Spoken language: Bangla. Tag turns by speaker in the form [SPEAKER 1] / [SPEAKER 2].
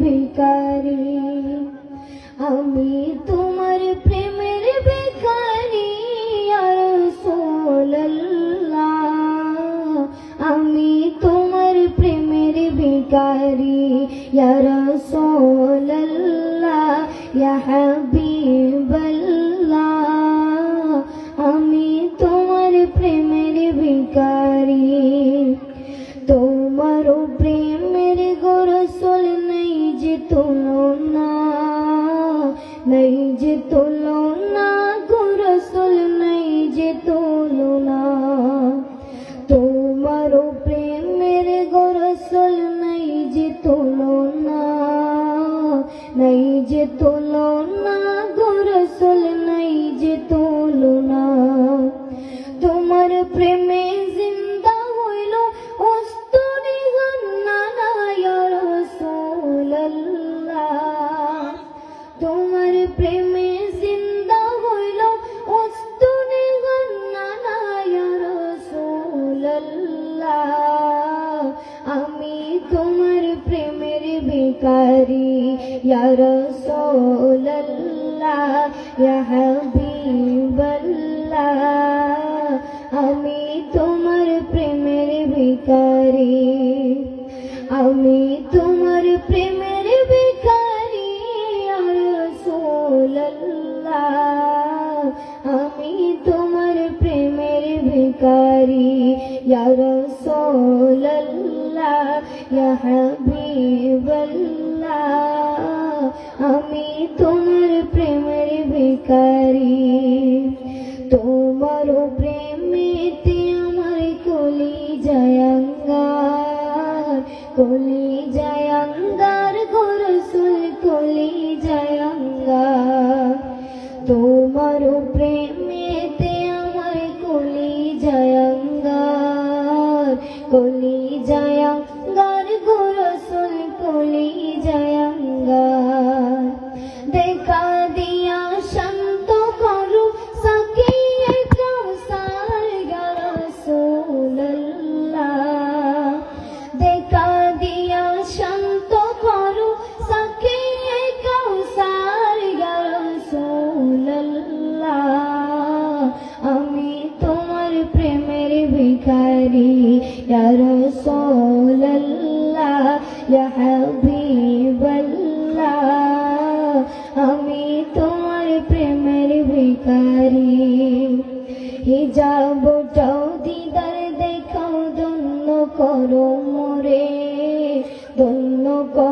[SPEAKER 1] ভিখারি। আমি তোমার প্রেমের ভিখারি ইয়া রাসূলুল্লাহ, আমি তোমার প্রেমের ভিখারি ইয়া রাসূলুল্লাহ ইয়া হাবিবাল্লাহ, আমি তোমার প্রেমের ভিখারি। তোমার প্রেমের গো রাসূল নেই যে তুলনা, নেই যে তুলনা গো রাসূল নেই যে তুলনা। তোমার প্রেমের গো রাসূল নেই যে তুলনা, নেই যে তুলনা গো রাসূল নেই যে তুলনা। তোমার প্রেমে জিন্দা হইল ওস্তরি গান্নানা ইয়া রাসূলুল্লাহ, তোমার প্রেমে জিন্দা হইল ওস্তরি গান্নানা ইয়া রাসূলুল্লাহ, আমি তোমার প্রেমের ভিখারি ইয়া রাসূলুল্লাহ ইয়া হাবিবাল্লাহ, আমি তোমার প্রেমের ভিখারি। আমি তোমার প্রেমের ভিখারি ইয়া রাসূলুল্লাহ, আমি তোমার প্রেমের ভিখারি ইয়া রাসূলুল্লাহ ইয়া হাবিবাল্লাহ, আমি তোমার প্রেমের ভিখারি। তোমার প্রেমেতে আমার কলিজায় আঙ্গার, কলিজায় আঙ্গার গো রাসূল কলিজায় আঙ্গার। তোমার প্রেমেতে আমার কলিজায় আঙ্গার, কলিজায় আঙ্গার গো রাসূল কলিজায় আঙ্গার। দেখা দিয়া শান্ত করো সাকিয়ে কাউসার ইয়া রাসূলুল্লাহ, দেখা দিয়া শান্ত করো সাকিয়ে কাউসার ইয়া রাসূলুল্লাহ, আমি তোমার প্রেমের ভিখারি ইয়া রাসূলুল্লাহ ইয়া হাবিবাল্লাহ, আমি তোমার প্রেমের ভিখারি। হিজাবটাও দিদার দেখাও, ধন্য করো মোরে, ধন্য করো।